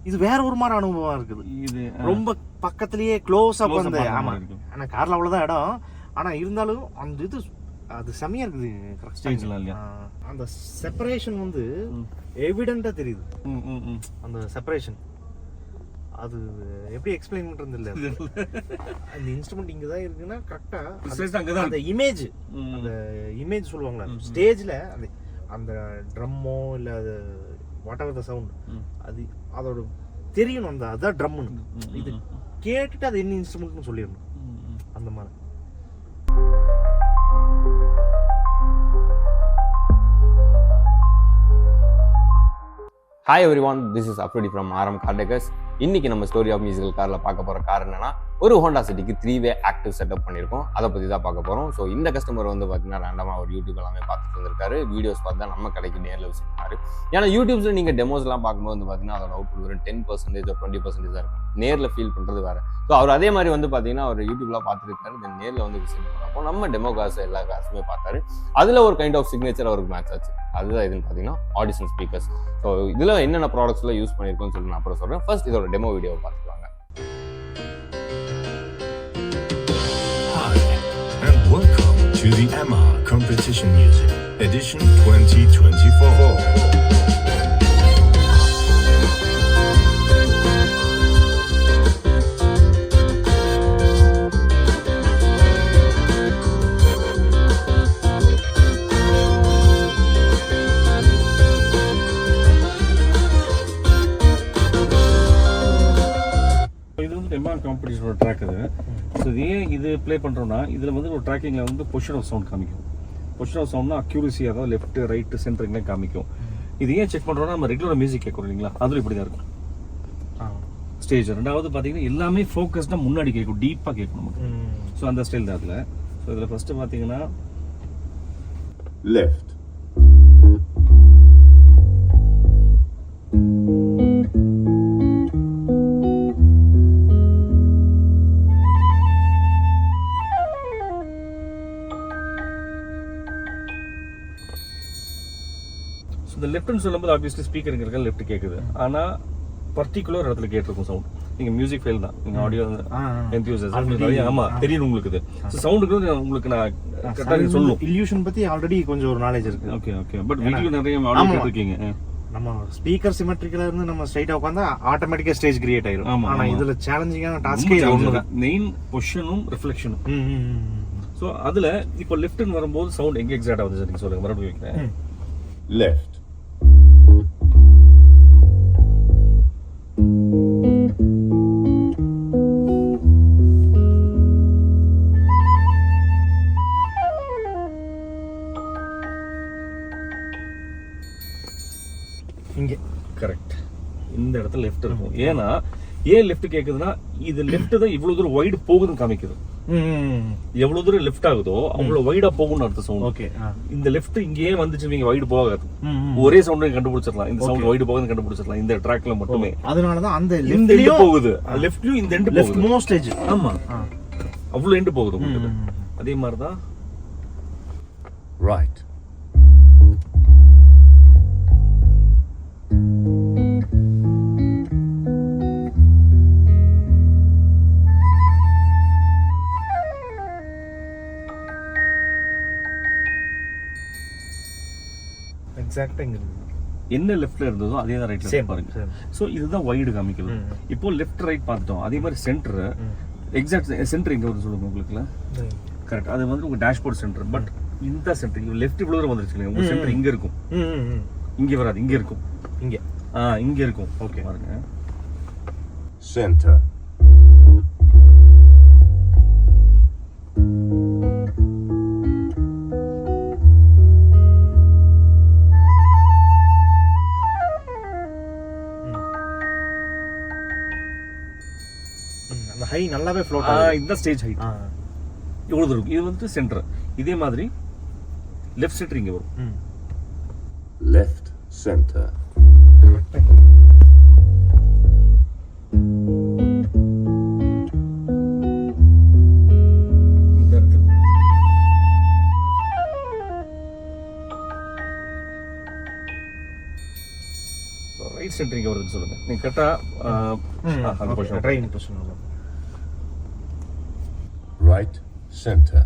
இது வேற ஒரு மாதிரி அனுபவம் இருக்குது. இது ரொம்ப பக்கத்துலயே க்ளோஸ் அப் வந்து. ஆமா, ஆனா கார்ல அவ்வளவுதான் இடம். ஆனா இருந்தாலும் அந்த இது அது செமையா இருக்குது. கரெக்டா இல்லையா? அந்த செப்பரேஷன் வந்து எவிடென்ட்டா தெரியுது. அந்த செப்பரேஷன் அது எப்படி எக்ஸ்பிளைன் பண்றது இல்ல. அந்த இன்ஸ்ட்ருமெண்ட் இங்க தான் இருக்குன்னா கரெக்டா அந்த இமேஜ் சொல்லுவாங்களா ஸ்டேஜ்ல அந்த ட்ரம்மோ இல்ல அது வாட் எவர் த சவுண்ட் அது அதோட தெரியணும். அந்த அதான் ட்ரம்னு இது கேட்டுட்டு அது என்ன இன்ஸ்ட்ருமெண்ட்னு சொல்லிடணும். அந்த மாதிரி. ஹாய் எவ்ரிவான், திஸ் இஸ் அப்ரோடி ஃப்ரம் ஆரம் கார் டெக்கர்ஸ். இன்னைக்கு நம்ம ஸ்டோரி ஆஃப் மியூசிக்கல் காரில் பார்க்க போகிற கார் என்னன்னா, ஒரு ஹோண்டா சிட்டிக்கு 3-வே ஆக்டிவ் செட்டப் பண்ணியிருக்கோம். அதை பற்றி தான் பார்க்க போகிறோம். ஸோ இந்த கஸ்டமர் வந்து பார்த்தீங்கன்னா ரேண்டமாக ஒரு யூடியூப் எல்லாமே பார்த்துட்டு வந்திருக்காரு. வீடியோஸ் பார்த்து தான் நம்ம கடைக்கு நேரில் விசிட் பண்ணாரு. ஏன்னா யூடியூப்ஸில் நீங்கள் டெமோஸ்லாம் பார்க்கும்போது வந்து பார்த்தீங்கன்னா அதோட அவுட்புட் ஒரு 10% or 20% தான் இருக்கும். நேரில் ஃபீல் பண்ணுறது வேறு. ஸோ அவர் அதே மாதிரி வந்து பார்த்தீங்கன்னா அவர் யூடியூப்லாம் பார்த்துருக்காரு. தென் நேரில் வந்து விசிட் பண்ணப்போ நம்ம டெமோ காசு எல்லா காசுமே பார்த்தாரு. அதில் ஒரு கைண்ட் ஆஃப் சிக்னேச்சர் அவருக்கு மேட்ச் ஆச்சு. அதுதான் இதுன்னு பார்த்தீங்கன்னா ஆடிஷன் ஸ்பீக்கர்ஸ். ஸோ இதில் என்னென்ன ப்ராடக்ட்ஸ்லாம் யூஸ் பண்ணியிருக்கோன்னு சொல்லி நான் அப்புறம் சொல்கிறேன். ஃபர்ஸ்ட் இதோட டெமோ வீடியோவை பார்த்துக்கலாங்க. Hi and welcome to the MR Competition Music Edition 2024. காம்படிஷனோட track இது. ஸோ இது ஏன் இது ப்ளே பண்ணுறோன்னா இதில் வந்து ஒரு ட்ராக்கிங்கில் வந்து பொசிஷன் ஆஃப் சவுண்ட் காமிக்கும். பொசிஷன் ஆஃப் சவுண்ட்னா அக்யூரசி, அதாவது லெஃப்ட் ரைட்டு சென்டரிங்லே காமிக்கும். இது ஏன் செக் பண்ணுறோன்னா நம்ம ரெகுலராக மியூசிக் கேட்குறோம் இல்லைங்களா, அதுவும் இப்படி தான் இருக்கும் ஸ்டேஜ். ரெண்டாவது பார்த்தீங்கன்னா எல்லாமே ஃபோக்கஸ்டாக முன்னாடி கேட்கும், டீப்பாக கேட்கும் நமக்கு. ஸோ அந்த ஸ்டைல் தான் அதில். ஸோ இதில் ஃபஸ்ட்டு பார்த்தீங்கன்னா லெஃப்ட், இந்த லெஃப்ட்னு சொல்லும்போது ஆப்வியஸ்லி ஸ்பீக்கருங்கிறது லெஃப்ட் கேட்குது. ஆனால் பர்டிகுலர் இடத்துல கேட்டிருக்கும் சவுண்ட். நீங்கள் மியூசிக் ஃபைல் தான், நீங்கள் ஆடியோ என்தியூசியாசம் நிறைய தெரியும் உங்களுக்கு. இது ஸோ சவுண்டுக்கு உங்களுக்கு நான் கரெக்டாக சொல்லணும். இல்யூஷன் பற்றி ஆல்ரெடி கொஞ்சம் ஒரு நாலேஜ் இருக்கு. Okay okay. பட் வீடியோ நிறைய ஆடியோ கேட்டிருக்கீங்க. நம்ம ஸ்பீக்கர் சிமெட்ரிக்கலா இருந்து நம்ம ஸ்ட்ரைட்டா உட்கார்ந்தா ஆட்டோமேட்டிக்கா ஸ்டேஜ் கிரியேட் ஆயிரும். ஆனா இதுல சேலஞ்சிங்கான டாஸ்கே ஒண்ணுதான், மெயின் பொசிஷனும் ரிஃப்ளெக்ஷனும். ஸோ அதுல இப்போ லெஃப்ட்னு வரும்போது சவுண்ட் எங்க எக்ஸாக்டா வந்து நீங்க சொல்லுங்க, மறுபடியும் வைக்கிறேன். left, இங்க கரெக்ட். இந்த இடத்துல லெஃப்ட் இருக்கும். ஏன்னா ஏன் லெஃப்ட் கேக்குதுன்னா இது லெஃப்ட் தான் இவ்வளவு தூரம் வைடு போகுதுன்னு காமிக்குது. எவ்வளவு தூரம் லெஃப்ட் ஆகுதோ அவ்வளவு வைடா போகும்னு அர்த்தம் சவுண்ட். ஓகே. இந்த லெஃப்ட் இங்கேயே வந்துச்சு, நீங்க வைடு போகாது. ஒரே சவுண்ட் கண்டுபிடிச்சிடலாம். இந்த சவுண்ட் வைடு போகுதுன்னு கண்டுபிடிச்சிடலாம் இந்த ட்ராக்ல மட்டுமே. அதனாலதான் அந்த இந்த எண்ட் போகுது, லெஃப்ட்லயும் இந்த எண்ட் லெஃப்ட் மோஸ்ட் எட்ஜ். ஆமா, அவ்வளவு எண்ட் போகுது உங்களுக்கு. அதே மாதிரி தான் right, எக்ஸாக்ட்டா இங்க இருக்கு. என்ன லெஃப்ட்ல இருந்ததோ அதே தான் ரைட்ல பாருங்க. சோ இதுதான் வைடு காமிக்குது. இப்போ லெஃப்ட் ரைட் பார்த்துட்டோம். அதே மாதிரி சென்டர், எக்ஸாக்ட் சென்டர் எங்க வருது சொல்லுங்க உங்களுக்கு. கரெக்ட், அது வந்து உங்க டேஷ்போர்ட் சென்டர். பட் இந்த சென்டர் லெஃப்ட் இவ்வளவு தூரம் வந்துருச்சு. உங்க சென்டர் இங்க இருக்கும், இங்க வராது, இங்க இருக்கும். இங்க இங்க இருக்கும். ஓகே பாருங்க, center, அந்த ஹை நல்லாவே ஃப்ளோட் ஆகும். இந்த ஸ்டேஜ் ஹைட் இவ்வளவு தூரம். இது வந்து சென்டர். இதே மாதிரி லெஃப்ட் சென்டர் இங்க வரும். left, center, இந்த இடத்துல ரைட் சென்டர் எங்க வருதுன்னு சொல்லுங்க. நீங்க கரெக்டா அந்த பொசிஷன் ட்ரைன் பொசிஷன் Right center.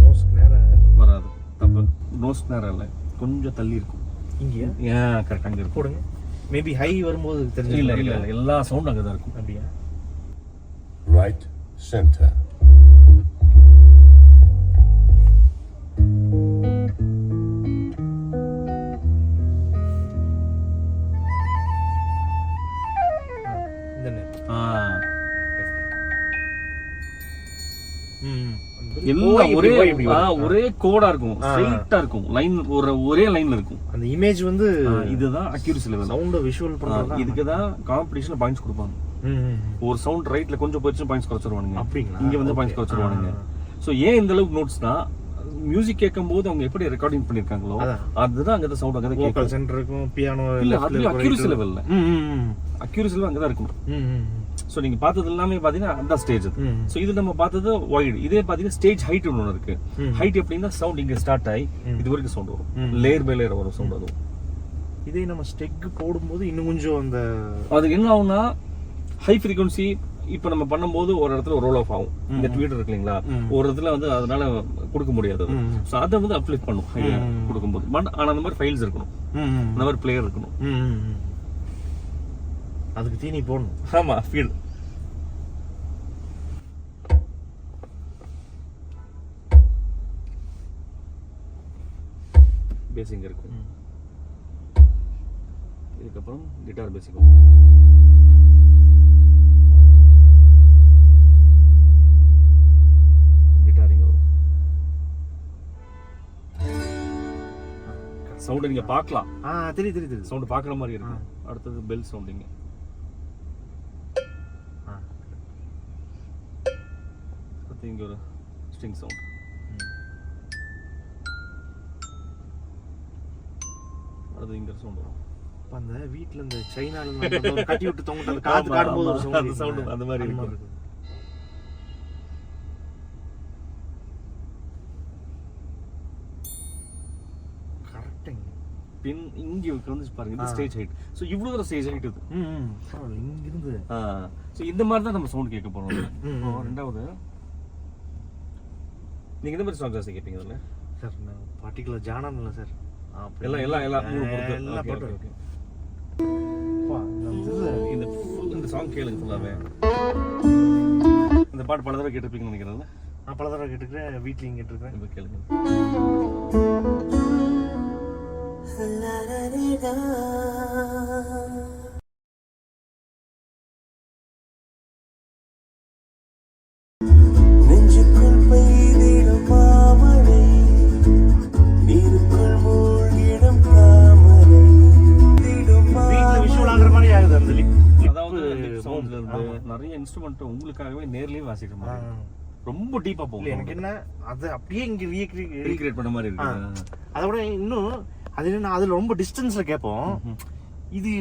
நோஸ்க்கு நேரா வராது. தப்பு. நோஸ் நேரம் இல்லை, கொஞ்சம் தள்ளி இருக்கும். இங்கயா ஏன் கரெக்டாக அங்கே இருக்கும். போடுங்க. மேபி ஹை வரும்போது தெரிஞ்சு இல்லை இல்லை இல்லை, எல்லா சவுண்டும் அங்கே தான் இருக்கும். அப்படியா? Right center. இந்த நேரம். எல்லாம் ஒரே கோடா இருக்கும், ஸ்ட்ரைட்டா இருக்கும், லைன் ஒரே லைன்ல இருக்கும். அந்த இமேஜ் வந்து இதுதான் அக்யூரசி லெவல். சவுண்ட் விஷுவல் பண்றது. இதுக்கு தான் காம்படிஷன்ல பாயிண்ட்ஸ் கொடுப்பாங்க. ஒரு சவுண்ட் ரைட்ல கொஞ்சம் போயிடுச்சு பாயிண்ட்ஸ் குறைச்சிருவானுங்க, அப்படிங்களா? இங்க வந்து பாயிண்ட்ஸ் குறைச்சிருவானுங்க. சோ ஏன் இந்த அளவுக்கு நோட்ஸ்னா, மியூசிக் கேட்கும்போது அவங்க எப்படி ரெக்கார்டிங் பண்ணிருக்காங்களோ அதுதான் அங்க சவுண்ட் அங்க கேட்கும். வோக்கல் சென்டர் இருக்கும், பியானோ இல்ல அதுல அக்யூரசி லெவல்ல அக்யூரசி லெவல் அங்க தான் இருக்கும். சோ நீங்க பார்த்தது எல்லாமே பாத்தீங்கன்னா அந்த ஸ்டேஜ். சோ இது நம்ம பார்த்தது வைட். இதே பாத்தீங்கன்னா ஸ்டேஜ் ஹைட் ஒன்று இருக்கு. ஹைட் எப்படின்னா சவுண்ட் இங்க ஸ்டார்ட் ஆகி இது வரைக்கும் சவுண்ட் வரும், லேயர் பை லேயர் வரும் சவுண்ட். அதுவும் இதே நம்ம ஸ்டெக் போடும்போது இன்னும் கொஞ்சம் அந்த அது என்ன ஆகும்னா, ஹை ஃப்ரீக்வன்சி இப்போ நம்ம பண்ணும்போது ஒரு இடத்துல ரோல் ஆஃப் ஆகும். இந்த ட்வீட்டர் இருக்கு இல்லைங்களா, ஒரு இடத்துல வந்து அதனால கொடுக்க முடியாது. ஸோ அதை வந்து அப்ளிக் பண்ணும் கொடுக்கும்போது. பட் ஆனால் அந்த மாதிரி ஃபைல்ஸ் இருக்கணும், அந்த மாதிரி பிளேயர் இருக்கணும். அதுக்கு தீனி போடணும். ஆமா, ஃபீல். பேசிங் இருக்கும், இதுக்கப்புறம் கிட்டார் பேசிக் வரும். கிட்டாரிங் வரும். சவுண்ட் நீங்க பார்க்கலாம். தெரியுது சவுண்ட் பார்க்குற மாதிரி இருக்கும். அடுத்தது பெல் சவுண்டிங். அடுத்து இங்க ஒரு ஸ்ட்ரிங் சவுண்ட். அடுத்து இங்க சவுண்ட் வரும். அந்த வீட்ல இந்த சைனால கட்டி விட்டு தொங்கிட்டு அந்த காத்து காடும்போது ஒரு அந்த சவுண்ட் அந்த மாதிரி இருக்கும். கரெக்ட். பின் இங்க வந்து பாருங்க, இந்த ஸ்டேஜ் ஹைட். சோ இவ்வளவு தூரம் ஸ்டேஜ் ஹைட் இது. இங்க இருந்து சோ இந்த மாதிரி தான் நம்ம சவுண்ட் கேட்க போறோம். ரெண்டாவது, நீங்க இந்த மாதிரி சாங் ஜாஸ்தி கேட்பீங்க அதுல சார்? நான் பார்ட்டிகுலர் ஜானம் இல்லை சார். எல்லாம் போட்டு இந்த சாங் கேளுங்க ஃபுல்லாவே. இந்த பாட்டு பல தடவை கேட்டிருப்பீங்கன்னு நினைக்கிறேன். நான் பல தடவை கேட்டுக்கிறேன், வீட்லையும் கேட்டிருக்கேன். இப்போ கேளுங்க. நிறைய இன்ஸ்ட்ருமெண்ட் உங்களுக்காகவே நேர்லயே வாசிக்கிற மாதிரி ரொம்ப டீப்பா போகும். எனக்கு என்ன அது அப்படியே இங்க ரீக்ரியேட் பண்ண மாதிரி இருக்கு. அதை விட இன்னும் அது என்ன, அதுல ரொம்ப டிஸ்டன்ஸ்ல கேட்போம். இது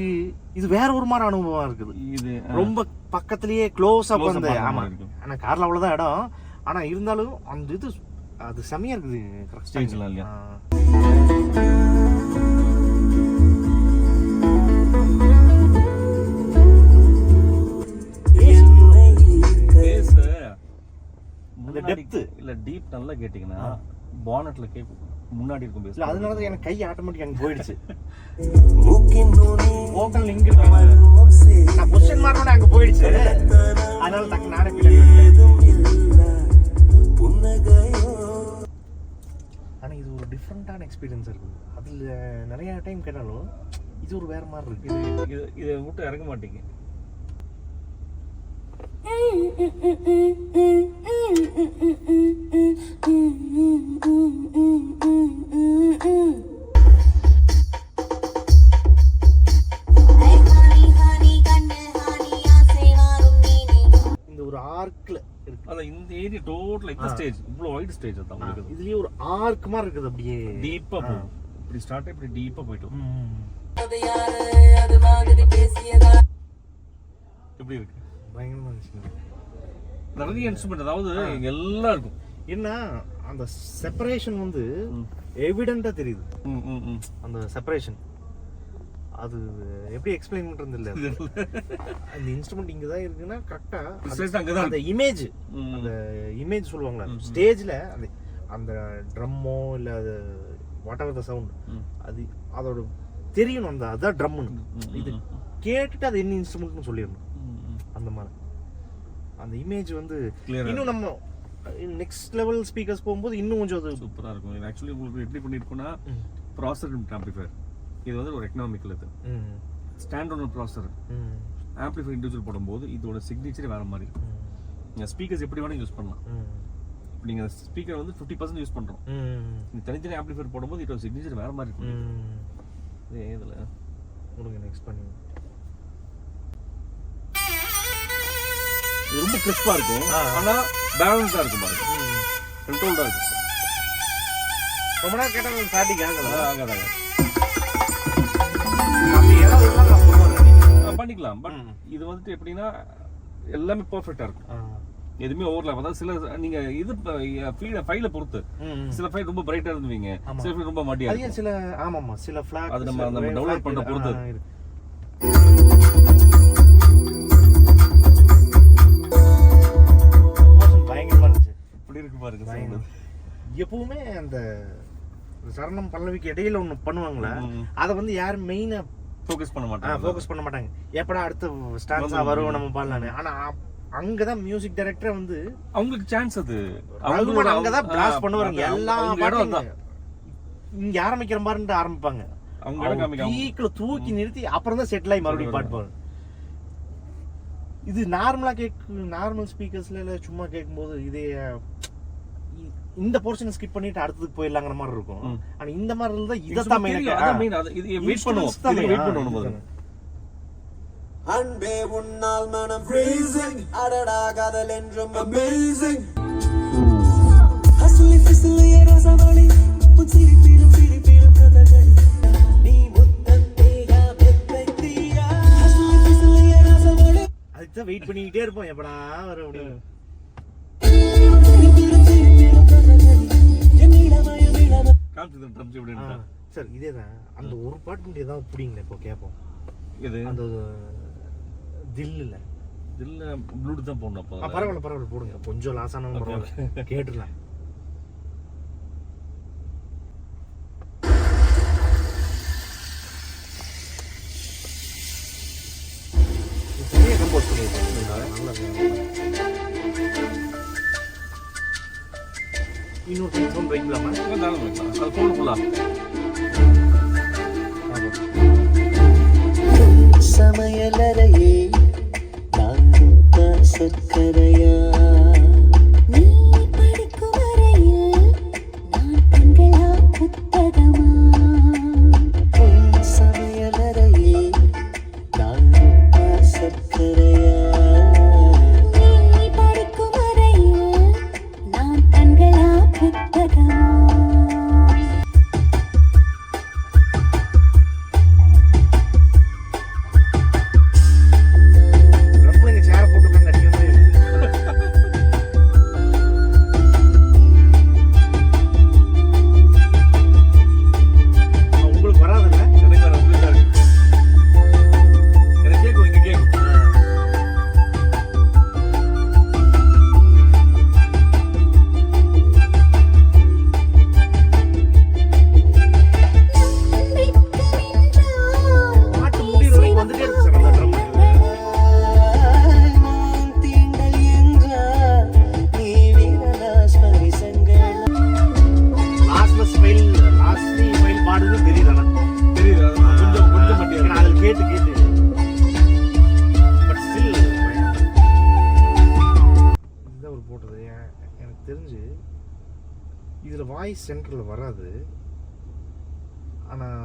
இது வேற ஒரு மாதிரி அனுபவம் இருக்குது. இது ரொம்ப பக்கத்திலேயே க்ளோஸா வந்து. ஆமா, ஆனா கார்ல அவ்வளவுதான் இடம். ஆனா இருந்தாலும் அந்த இது அது செமையா இருக்குது. ஸ்டேஜ்ல இல்லையா? டெப்த் இல்ல டீப் நல்லா கேட்டிங்கன்னா பானட்ல கேக்கும் முன்னாடி இருக்கும் பேஸ். அதனால தான் எனக்கு கை ஆட்டோமேட்டிக்கா அங்க போயிடுச்சு. வோக்கல் இங்க இருக்கு, நான் பொசிஷன் மாறனே அங்க போயிடுச்சு. அதனால டக்கு நானே ஃபீல் ஆனா இது ஒரு டிஃபரெண்டான எக்ஸ்பீரியன்ஸ் இருக்குது. அதுல நிறைய டைம் கேட்டாலும் இது ஒரு வேற மாதிரி இருக்கு. இதை விட்டு இறங்க மாட்டீங்க. இந்த ஒரு ஆர்க்ல இருக்கு. அத இந்த ஏரியா டோட்டல் இந்த ஸ்டேஜ் இவ்ளோ வைட் ஸ்டேஜ் தான் உங்களுக்கு. இதுலயே ஒரு ஆர்க் மாதிரி இருக்குது, அப்படியே டீப்பா போகும். இப்படி ஸ்டார்ட் இப்படி டீப்பா போயிட்டு எப்படி இருக்கு? பயங்கரமா இருந்துச்சு. நிறைய இன்ஸ்ட்ருமெண்ட், அதாவது இங்க எல்லாம் இருக்கும். என்ன அந்த செப்பரேஷன் வந்து எவிடென்ட்டா தெரியுது. அந்த செப்பரேஷன் அது எப்படி எக்ஸ்பிளைன் பண்றது இல்ல. அந்த இன்ஸ்ட்ருமெண்ட் இங்க தான் இருக்குன்னா கரெக்டா அந்த இமேஜ் சொல்லுவாங்களா ஸ்டேஜ்ல அந்த ட்ரம்மோ இல்ல அது வாட் எவர் த சவுண்ட் அது அதோட தெரியணும். அந்த அதான் ட்ரம்னு இது கேட்டுட்டு அது என்ன இன்ஸ்ட்ருமெண்ட்னு சொல்லிடணும். அந்த மாதிரி அந்த இமேஜ் வந்து இன்னும் நம்ம நெக்ஸ்ட் லெவல் ஸ்பீக்கர்ஸ் போகும்போது இன்னும் கொஞ்சம் அது சூப்பரா இருக்கும். ஆக்சுவலி உங்களுக்கு எப்படி பண்ணிருக்கோம்னா ப்ராசஸர் ஆம்பிளிஃபையர் இது வந்து ஒரு எக்கனாமிக்கல் இது stand on processor amplifier individual போடும்போது இதோட சிக்னேச்சர் வேற மாதிரி இருக்கும். நீங்கள் ஸ்பீக்கர்ஸ் எப்படி வேணால் யூஸ் பண்ணலாம். இப்போ நீங்கள் ஸ்பீக்கர் வந்து 50% யூஸ் பண்ணுறோம். நீங்கள் தனித்தனி ஆம்பிளிஃபையர் போடும்போது இதோட சிக்னேச்சர் வேற மாதிரி இருக்கும். இதில் உங்களுக்கு நெக்ஸ்ட் பண்ணி இது ரொம்ப கிறிஸ்பாக இருக்கும், ஆனால் பேலன்ஸாக இருக்கும் பாருங்க, கண்ட்ரோல்டாக இருக்கும். ரொம்ப நேரம் கேட்டால் ஸ்டார்டிங் ஆகாதாங்க பண்ணிக்கலாம். பட் இது வந்துட்டு எப்படின்னா எல்லாமே பெர்ஃபெக்ட்டா இருக்கும், எதுவுமே ஓவர்லாப். அதாவது சில நீங்க இது ஃபைல பொறுத்து சில ஃபைல் ரொம்ப பிரைட்டா இருந்துவீங்க, சில ஃபைல் ரொம்ப மட்டியா இருக்கும். சில ஆமாமா சில ஃபிளாக் அது நம்ம டவுன்லோட் பண்ற பொறுத்து. பயங்கரமா இருந்துச்சு. இப்படி இருக்கு பாருங்க சவுண்ட். எப்பவுமே அந்த சரணம் பல்லவிக்கு இடையில ஒண்ணு பண்ணுவாங்களா, அத வந்து யாரும் மெயினா ஃபோக்கஸ் பண்ண மாட்டாங்க. எப்படா அடுத்த ஸ்டான்ஸா வரும் நம்ம பாடலான்னு. ஆனா அங்கதான் மியூசிக் டைரக்டர் வந்து அவங்களுக்கு சான்ஸ், அது அவங்களோட அங்கதான் பிளாஸ்ட் பண்ணுவாங்க. எல்லா பாட்டும் இங்க ஆரம்பிக்கிற மாதிரி ஆரம்பிப்பாங்க, அவங்க பீக்ல தூக்கி நிறுத்தி அப்புறம் தான் செட்டில் ஆகி மறுபடியும் பாட்டுப்பாங்க. இது நார்மலா நார்மல் ஸ்பீக்கர்ஸ்ல சும்மா கேட்கும்போது இதே இந்த போர்ஷன் ஸ்கிப் பண்ணிட்டு அடுத்ததுக்கு போயிடலாங்கிற மாதிரி இருக்கும். ஆனா இந்த மாதிரி இருந்தா இதத்தான் வெயிட் பண்ணுவோம். அன்பே உன்னால் மனம் freezing அடடா காதல் என்றும் amazing ஹஸ்லி ஃபிஸ்லி ரசமணி உச்சிரி பீரு கதகடி நீ முத்தத்தேயா பெப்பத்தியா ஹஸ்லி ஃபிஸ்லி ரசமணி அதுதான் வெயிட் பண்ணிட்டே இருப்போம் எப்படா வரும் அப்படி. சார் இதேதான் அந்த ஒரு பாட்டு ஏதாவது பிடிங்களா இப்போ கேட்போம். இது அந்த தில்லுல ப்ளூடூத் தான் போடணும். அப்போ பரவாயில்ல போடுங்க, கொஞ்சம் லாஸான பரவாயில்ல கேட்டுடலாம். கம்போஸ் பண்ணிருக்கேன். இன்னொரு ஃபோன் வைக்கலாமா? அது ஃபோன் ஃபுல்லா சமையலறையே நான் சக்கரையா நீ படிக்கும் அறையில் நான் கண்களா புத்தகமா சமையலறையே நான் சக்கரையா நீ படிக்கும் அறையில் நான் கண்களா புத்தகமா. தெரிஞ்சு இதில் வாய்ஸ் சென்டரில் வராது. ஆனால்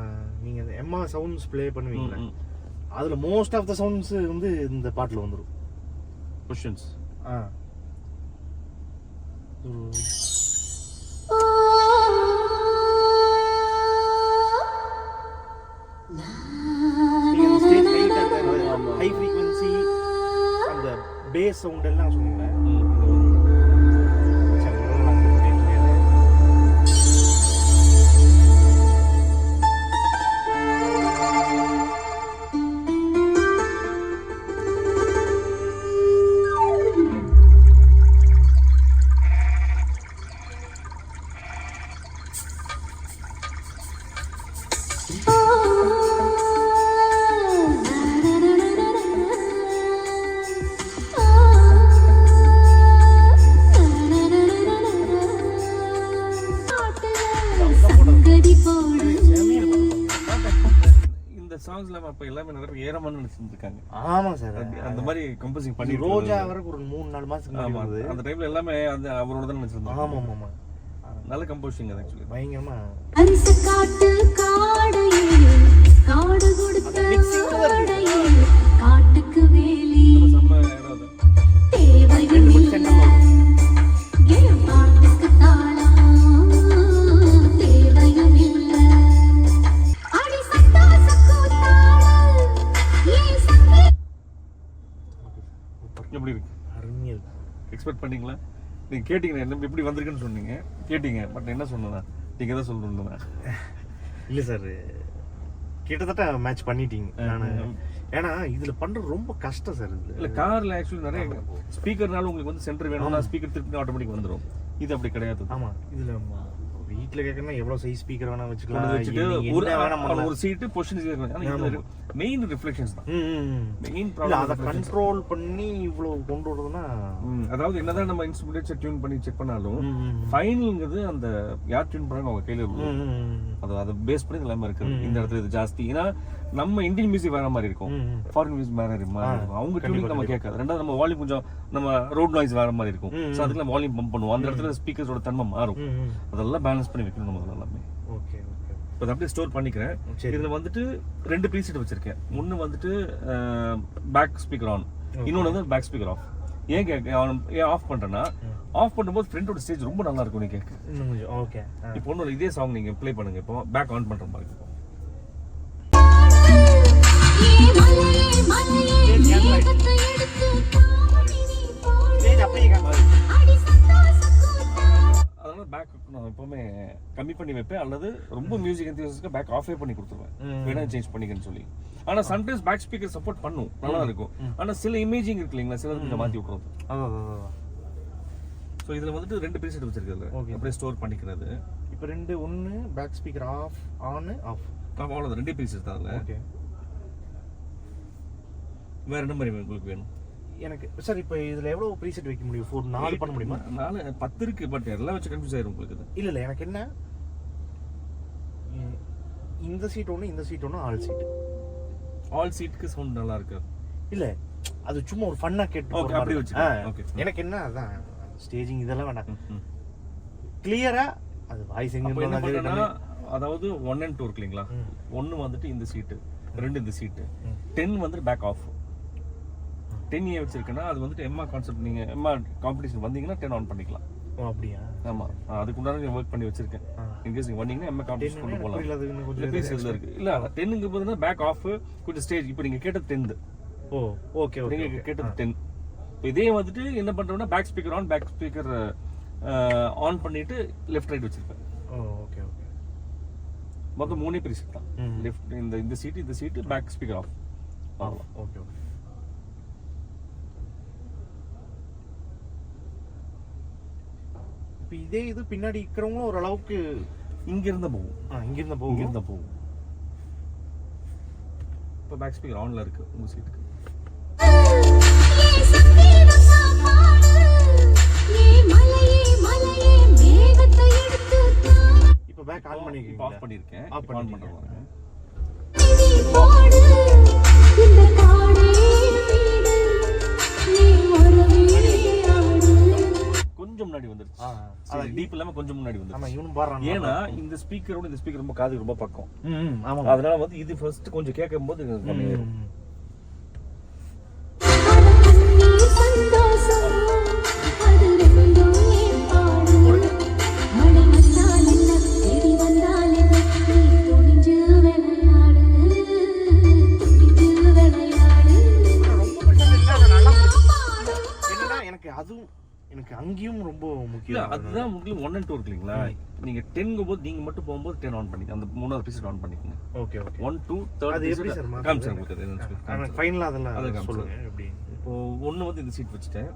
நீங்கள் அந்த எம்மா சவுண்ட்ஸ் ப்ளே பண்ணுவீங்களா, அதில் மோஸ்ட் ஆஃப் த சவுண்ட்ஸ் வந்து இந்த பாட்டில் வந்துடும். கொஷின்ஸ் நீங்கள் அந்த ஸ்டேஜ் ஹைட் அந்த ஹை ஃப்ரீக்வன்சி அந்த பேஸ் சவுண்ட் எல்லாம் சொன்னீங்க. சாங்ஸ்ல அப்ப எல்லாமே நிறைய பேர் ஏறமான்னு நினைச்சிட்டு இருக்காங்க. ஆமா சார், அந்த மாதிரி கம்போசிங் பண்ணி ரோஜா வரைக்கும் ஒரு 3-4 மாசத்துக்கு ஆமா முன்னாடி அந்த டைம்ல எல்லாமே அந்த அவரோட தான் நினைச்சிருந்தாங்க. ஆமா ஆமா ஆமா, நல்ல கம்போசிங் அது ஆக்சுவலி. பயங்கரமா அரிசி காட்டு காடையே காடு கொடுத்த காடையே காட்டுக்கு வேலி செம்ம இடம் அது. தேவையும் இல்ல என் பாட்டுக்கு தாளம் தேவையும் இல்ல அடி சத்தா சக்கூத்தாள ஏன் சக்கே எப்படி இருக்கு? அருமையா இருக்கு. எக்ஸ்பெக்ட் பண்ணீங்களா? நீங்க கேட்டீங்க என்ன எப்படி வந்திருக்குன்னு சொன்னீங்க, கேட்டீங்க. பட் என்ன சொன்னா நீங்க தான் சொல்லணும். இல்ல சார், கிட்டத்தட்ட மேட்ச் பண்ணிட்டீங்க. நானு ஏன்னா இதுல பண்றது ரொம்ப கஷ்டம் சார். இல்ல இதுல கார்ல ஆக்சுவலி நிறைய ஸ்பீக்கர்னால உங்களுக்கு வந்து சென்டர் வேணும்னா ஸ்பீக்கர் திருப்பி ஆட்டோமேட்டிக் வந்துரும். இது அப்படி கிடையாது. ஆமா, இதுல வீட்டுல கேட்கறதுனா எவ்வளவு சைஸ் ஸ்பீக்கர் வேணா கொண்டு வச்சுக்கலாம், வச்சுட்டு நீங்க ஒரு என்ன வேணா பண்ணலாம். ஒரு சீட்டு பொசிஷன். ஆனா இதுல மெயின் ரிஃப்ளெக்ஷன்ஸ் தான் மெயின் இல்ல ப்ராப்ளம். அத கண்ட்ரோல் பண்ணி இவ்வளவு கொண்டு வரதுன்னா அதாவது என்னதான் நம்ம இன்ஸ்ட்ருமெண்ட் டியூன் பண்ணி செக் பண்ணாலும் ஃபைனல்ங்கிறது அந்த யார் டியூன் பண்றாங்க அவங்க கையில இருக்கும். அதை பேஸ் பண்ணி எல்லாமே இருக்கு. இந்த இடத்துல இது ஜாஸ்தி. ஏன்னா நம்ம இந்தியன் மியூசிக் வேற மாதிரி இருக்கும், ஃபாரின் மியூசிக் வேற மாதிரி இருக்கும். அவங்க டியூனிங் நம்ம கேட்காது. ரெண்டாவது நம்ம வால்யூம் கொஞ்சம் நம்ம ரோட் நாய்ஸ் வேற மாதிரி இருக்கும். ஸோ அதுக்கு நம்ம வால்யூம் பம்ப் பண்ணுவோம். அந்த இடத்துல ஸ்பீக்கர்ஸோட தன்மை மாறும். அதெல்லாம் பேலன்ஸ் பண்ணி வைக்கணும் நம்ம எல்லாமே. Okay okay. இப்போ அதை அப்படியே ஸ்டோர் பண்ணிக்கிறேன். இதுல வந்துட்டு 2 ப்ரீசெட் வச்சிருக்கேன். ஒன்னு வந்துட்டு பேக் ஸ்பீக்கர் ஆன், இன்னொன்னு வந்து பேக் ஸ்பீக்கர் ஆஃப். ஏன் ஆஃப் பண்றேன்னா, ஆஃப் பண்ணும்போது ஃப்ரண்டோட ஸ்டேஜ் ரொம்ப நல்லா இருக்கும் நீ கேட்க. இன்னும் கொஞ்சம் ஓகே. இப்போ ஒன்றும் இதே சாங் நீங்க ப்ளே பண்ணுங்க. இப்போ பேக் ஆன் பண்ற மாதிரி இருக்கும். மலையே மலையே மேகத்தை எடுத்து தாமரை போடு சரி அப்படியே கேட்க. அடி சத்தா சக்கூத்தாள அதனால பேக் நான் எப்பவுமே கம்மி பண்ணி வைப்பேன், அல்லது ரொம்ப மியூசிக் என்தியூசியஸ்ட்க்கு பேக் ஆஃபே பண்ணி கொடுத்துருவேன். வேணா சேஞ்ச் பண்ணிக்கன்னு சொல்லி. ஆனா சம்டைம்ஸ் பேக் ஸ்பீக்கர் சப்போர்ட் பண்ணும், நல்லா இருக்கும். ஆனா சில இமேஜிங் இருக்கு இல்லைங்களா, சில கொஞ்சம் மாத்தி விட்டுறது. அதான். ஸோ இதுல வந்துட்டு 2 ப்ரீசெட் வச்சிருக்கிறது. Okay. அப்படியே ஸ்டோர் பண்ணிக்கிறது. இப்போ 2 1 back speaker off on off. அவ்வளோதான், 2 ப்ரீசெட் தான் அதுல. ஓகே. வேற என்ன மாதிரி உங்களுக்கு வேணும்? எனக்கு சார் இப்போ இதுல எவ்வளவு ப்ரீசெட் வைக்க முடியும்? 4 பண்ண முடியுமா? 4 10 இருக்கு. பட் எல்லாம் வச்சு கன்ஃபியூஸ் ஆயிரும் உங்களுக்கு. இல்ல இல்ல, எனக்கு என்ன இந்த சீட் ஒன்று, இந்த சீட் ஒன்று, ஆல் சீட். ஆல் சீட்டுக்கு சவுண்ட் நல்லா இருக்கு. இல்ல அது சும்மா ஒரு ஃபன்னா கேட்டு Okay, போற அப்படி மாதிரி. வச்சுக்கலாம். Okay. எனக்கு என்ன அதான் ஸ்டேஜிங் இதெல்லாம் வேண்டாம், கிளியரா அது வாய்ஸ் எங்க அப்போ என்ன இருந்தாலும் பண்றேன்னா, அதாவது 1 and 2 இருக்கு இல்லைங்களா, 1 வந்துட்டு இந்த சீட்டு, 2 இந்த சீட்டு, 10 வந்து பேக் ஆஃப். 10 ஏன் வச்சிருக்கேன்னா, அது வந்துட்டு எம்மா கான்செப்ட். நீங்க எம்மா காம்படிஷன் வந்தீங்கன்னா 10 ஆன் பண்ணிக்கலாம். ஓ அப்படியா? ஆமா, அதுக்கு உண்டான ஒர்க் பண்ணி வச்சிருக்கேன். இன்கேஸ் நீங்க வந்தீங்கன்னா எம்மா காம்படிஷன் கொண்டு போகலாம். இல்ல பேஸ் இதுல இருக்கு. இல்ல 10ங்க போதுனா பேக் ஆஃப் கொஞ்சம் ஸ்டேஜ். இப்போ நீங்க கேட்டது 10. Oh okay okay. நீங்க கேட்டது 10. இதே வந்துட்டு என்ன பண்றோம்னா, back speaker on, back speaker on பண்ணிட்டு லெஃப்ட் ரைட் வச்சிருப்பேன். Oh okay okay. மொத்தம் 3 ப்ரீசெட் தான். லெஃப்ட் இந்த சீட், இந்த சீட், பேக் ஸ்பீக்கர் ஆஃப். அவ்வளவுதான். Okay okay. இப்போ இதே இது பின்னாடி இருக்கிறவங்களும் ஓரளவுக்கு இங்க இருந்தா போகும். இங்க இருந்தா இங்க போகும். இருந்தா போகும். இப்போ பேக் ஸ்பீக்கர் ஆன்ல இருக்கு உங்க சீட்டுக்கு. ஏ சங்கீதமா பாடு ஏ மலையே மலையே மேகத்தை எடுத்து தாமரை இப்போ பேக் ஆன் இப்போ பண்ணிருக்கீங்க. ஆஃப் பண்ணிருக்கேன். Off இப்போ ஆன் பண்ணிருக்கீங்க. பண்றேன். போடு இந்த காடே வீடு நீ வரவே ஆடு கொஞ்சம் முன்னாடி வந்துருச்சு. அதான் டீப் இல்லாம கொஞ்சம் முன்னாடி வந்துருச்சு. ஆமா, இவனும் பாடுறான். ஏன்னா இந்த ஸ்பீக்கரோட இந்த ஸ்பீக்கர் ரொம்ப காதுக்கு ரொம்ப பக்கம். ஆமா. அதனால வந்து இது ஃபர்ஸ்ட் கொஞ்சம் கேட்கும்போது கம்மியாயிரும். நீ சந்தோஷம் அது ரெண்டும் ஏன் பாடு மழை வந்தால் என்ன இடி வந்தால் என்ன நீ துணிஞ்சு விளையாடு துணிஞ்சு விளையாடு ரொம்ப பெருசா இல்ல, ஆனா நல்லா முடிச்சு. என்னன்னா எனக்கு அதுவும் எனக்கு அங்கேயும் ரொம்ப இல்ல முக்கியம். அதுதான் முக்கியம். 1 and 2 இருக்கு இல்லைங்களா, நீங்க 10 போது நீங்க மட்டும் போகும்போது 10 ஆன் பண்ணிக்க. அந்த 3வது பீஸ் ஆன் பண்ணிக்கங்க. Okay okay. 1 2 3rd அது எப்படி சார் காமிச்சேன் உங்களுக்கு. அது என்னன்னு சொல்லி காமிச்சேன். ஃபைனலா அதை அதெல்லாம் காமிச்சேன். சொல்லுங்க எப்படி. இப்போ 1 வந்து இந்த சீட் வச்சுட்டேன்.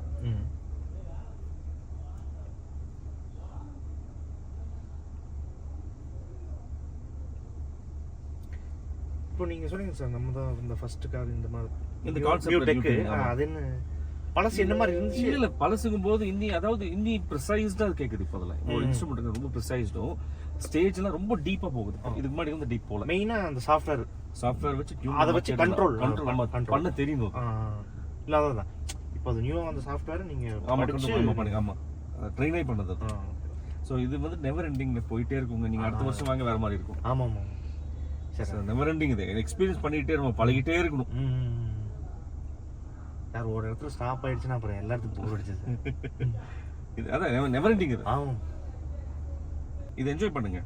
இப்போ நீங்க சொன்னீங்க சார், நம்ம தான் இந்த ஃபர்ஸ்ட் கார் இந்த மாதிரி இந்த கான்செப்ட் டெக் அது என்ன பழசு என்ன மாதிரி இருந்துச்சு? இல்ல பழசுக்கும் போது இன்னி, அதாவது இன்னி ப்ரிசைஸ்டா கேக்குது. இப்போ அதுல ஒரு இன்ஸ்ட்ருமெண்ட் ரொம்ப ப்ரிசைஸ்டும், ஸ்டேஜ்லாம் ரொம்ப டீப்பா போகுது. இதுக்கு முன்னாடி வந்து டீப் போல. மெயினா அந்த சாஃப்ட்வேர் சாஃப்ட்வேர் வச்சு அதை வச்சு கண்ட்ரோல் நம்ம பண்ண தெரியணும். இல்லை அதான் இப்போ அது நியூவாக அந்த சாஃப்ட்வேர் நீங்கள் பண்ணுங்க. ஆமாம், ட்ரெயினே பண்ணது. ஸோ இது வந்து நெவர் எண்டிங் போயிட்டே இருக்குங்க. நீங்கள் அடுத்த வருஷம் வாங்க வேறு மாதிரி இருக்கும். ஆமாம் ஆமாம். சரி, நெவர் எண்டிங் இது எக்ஸ்பீரியன்ஸ் பண்ணிகிட்டே நம்ம பழகிட்டே இருக்கணும். சார் ஒரு இடத்துல ஸ்டாப் ஆயிடுச்சுன்னா அப்புறம் எல்லா இடத்துக்கும் போர் அடிச்சது. இது அதான் நெவர் எண்டிங் இது. ஆமாம், இது என்ஜாய் பண்ணுங்க.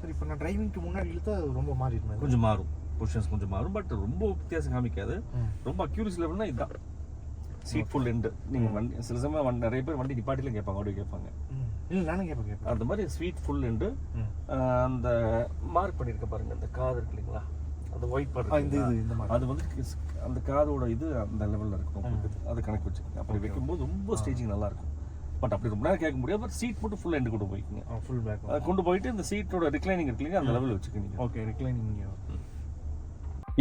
சரி, இப்போ நான் டிரைவிங்க்கு முன்னாடி இழுத்தா ரொம்ப மாறிடுமே. கொஞ்சம் மாறும், பொசிஷன்ஸ் கொஞ்சம் மாறும், பட் ரொம்ப வித்தியாசம் காமிக்காது. ரொம்ப அக்யூரசி லெவல்னா இதுதான். Seat full end. நீங்கள் வண்டி சில சமயம் நிறைய பேர் வண்டி நிப்பாட்டில கேட்பாங்க, ஆடியோ கேட்பாங்க. இல்லை நானும் கேட்பேன். அந்த மாதிரி ஸ்வீட் ஃபுல் எண்டு. அந்த மார்க் பண்ணியிருக்க பாருங்க, அந்த காது இருக்கு இல்லைங்களா, அந்த ஒயிட் பார்ட், அது வந்து அந்த காதோட இது அந்த லெவலில் இருக்கும். அதை கணக்கு வச்சுக்கோங்க. அப்படி வைக்கும்போது ரொம்ப ஸ்டேஜிங் நல்லா இருக்கும். பட் அப்படி ரொம்ப நேரம் கேட்க முடியாது. பட் சீட் மட்டும் ஃபுல் எண்டு கொண்டு போய்க்குங்க. ஃபுல் பேக் கொண்டு போயிட்டு இந்த சீட்டோட ரிக்ளைனிங் இருக்கு இல்லைங்க, அந்த லெவலில் வச்சுக்கோங்க. Okay, reclining.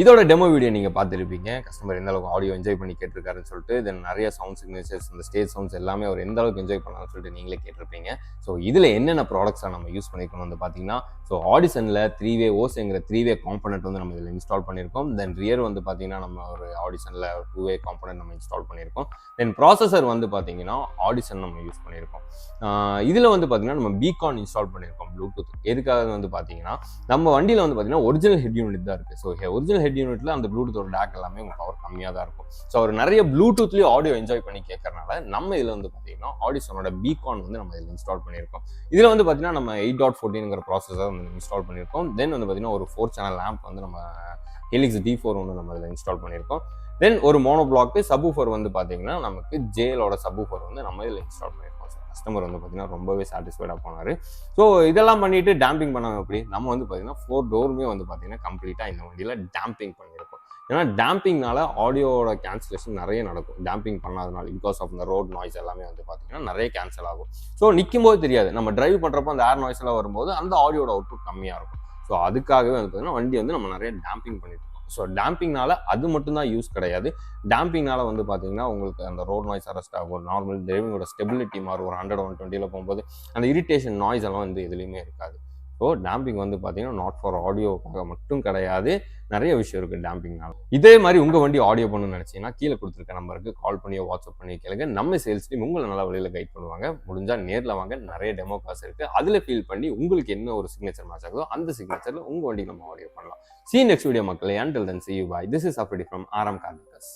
இதோட டெமோ வீடியோ நீங்கள் பார்த்துருப்பீங்க. கஸ்டமர் எந்த அளவுக்கு ஆடியோ என்ஜாய் பண்ணி கேட்டிருக்காருன்னு சொல்லிட்டு, தென் நிறைய சவுண்ட் சிக்னேச்சர்ஸ், இந்த ஸ்டேஜ் சவுண்ட்ஸ் எல்லாமே அவர் எந்த அளவுக்கு என்ஜாய் பண்ணான்னு சொல்லிட்டு நீங்களே கேட்டிருப்பீங்க. ஸோ இதில் என்னென்ன ப்ராடக்ட்ஸாக நம்ம யூஸ் பண்ணியிருக்கோம் வந்து பார்த்தீங்கன்னா, ஸோ ஆடிசனில் 3-way ஓஸ்ங்கிற 3-way காம்பனண்ட் வந்து நம்ம இதில் இன்ஸ்டால் பண்ணியிருக்கோம். தென் ரியர் வந்து பார்த்தீங்கன்னா நம்ம ஒரு ஆடிசனில் 2-way காம்பனண்ட் நம்ம இன்ஸ்டால் பண்ணியிருக்கோம். தென் ப்ராசஸர் வந்து பார்த்தீங்கன்னா ஆடிசன் நம்ம யூஸ் பண்ணியிருக்கோம். இதில் வந்து பார்த்தீங்கன்னா நம்ம பீகான் இன்ஸ்டால் பண்ணியிருக்கோம், ப்ளூடூத். எதுக்காக வந்து பார்த்தீங்கன்னா, நம்ம வண்டியில் வந்து பார்த்தீங்கன்னா ஒரிஜினல் ஹெட் யூனிட் தான் இருக்குது. ஸோ ஒரிஜினல் ஹெட் யூனிட்ல அந்த ப்ளூடூத்தோட டேக் எல்லாமே உங்களுக்கு பவர் கம்மியாக தான் இருக்கும். ஸோ அவர் நிறைய ப்ளூடூத்லேயே ஆடியோ என்ஜாய் பண்ணி கேட்கறனால நம்ம இதில் வந்து பார்த்தீங்கன்னா ஆடிசனோட பீகான் வந்து நம்ம இதில் இன்ஸ்டால் பண்ணியிருக்கோம். இதில் வந்து பார்த்தீங்கன்னா நம்ம 8.14ங்கிற ப்ராசஸர் வந்து இன்ஸ்டால் பண்ணியிருக்கோம். தென் வந்து பார்த்தீங்கன்னா ஒரு 4 சேனல் லேம்ப் வந்து நம்ம ஹெலிக்ஸ் D4 வந்து நம்ம இதில் இன்ஸ்டால் பண்ணியிருக்கோம். தென் ஒரு மோனோ பிளாக் சப்வூஃபர் வந்து பார்த்தீங்கன்னா நமக்கு JL-ஓட சப்வூஃபர் வந்து நம்ம இதில் இன்ஸ்டால் பண்ணியிருக்கோம். கஸ்டமர் வந்து பார்த்தீங்கன்னா ரொம்பவே சாட்டிஸ்ஃபைடாக போனார். ஸோ இதெல்லாம் பண்ணிட்டு டேம்பிங் பண்ணாங்க. எப்படி நம்ம வந்து பார்த்தீங்கன்னா 4 டோருமே வந்து பார்த்தீங்கன்னா கம்ப்ளீட்டாக இந்த வண்டியில் டேம்பிங் பண்ணியிருக்கோம். ஏன்னா டேம்பிங்னால ஆடியோட கேன்சலேஷன் நிறைய நடக்கும். டேம்பிங் பண்ணாதனால பிகாஸ் ஆஃப் இந்த ரோட் நாய்ஸ் எல்லாமே வந்து பார்த்தீங்கன்னா நிறைய கேன்சல் ஆகும். ஸோ நிற்கும் போது தெரியாது, நம்ம டிரைவ் பண்ணுறப்போ அந்த ஏர் நாய்ஸ் எல்லாம் வரும்போது அந்த ஆடியோட அவுட்புட் கம்மியாக இருக்கும். ஸோ அதுக்காகவே வந்து பார்த்தீங்கன்னா வண்டி வந்து நம்ம நிறைய டேம்பிங் பண்ணிட்டு இருக்கோம். ஸோ டேம்பிங்னால அது மட்டும்தான் யூஸ் கிடையாது. டேம்பிங்னால வந்து பார்த்தீங்கன்னா உங்களுக்கு அந்த ரோட் நாய்ஸ் அரெஸ்ட் ஆகும், நார்மல் டிரைவிங்கோட ஸ்டெபிலிட்டி மாறும். ஒரு 100-120 போகும்போது அந்த இரிட்டேஷன் நாய்ஸ் எல்லாம் வந்து எதுலேயுமே இருக்காது. ஸோ டேம்பிங் வந்து பார்த்தீங்கன்னா நாட் ஃபார் ஆடியோக்காக மட்டும் கிடையாது, நிறைய விஷயம் இருக்குது டேம்பிங்னால. இதே மாதிரி உங்கள் வண்டி ஆடியோ பண்ணணும்னு நினச்சிங்கன்னா கீழே கொடுத்துருக்க நம்பருக்கு கால் பண்ணியோ வாட்ஸ்அப் பண்ணி கேளுங்க. நம்ம சேல்ஸ் டீம் உங்களை நல்ல வழியில் கைட் பண்ணுவாங்க. முடிஞ்சால் நேரில் வாங்க, நிறைய டெமோ காசு இருக்குது. அதில் ஃபீல் பண்ணி உங்களுக்கு என்ன ஒரு சிக்னேச்சர் மேட்ச் ஆகுதோ அந்த சிக்னேச்சரில் உங்கள் வண்டிக்கு நம்ம ஆடியோ பண்ணலாம். See you next video மக்களே. Until then, see you bye. This is Afridi from RM Car Makers.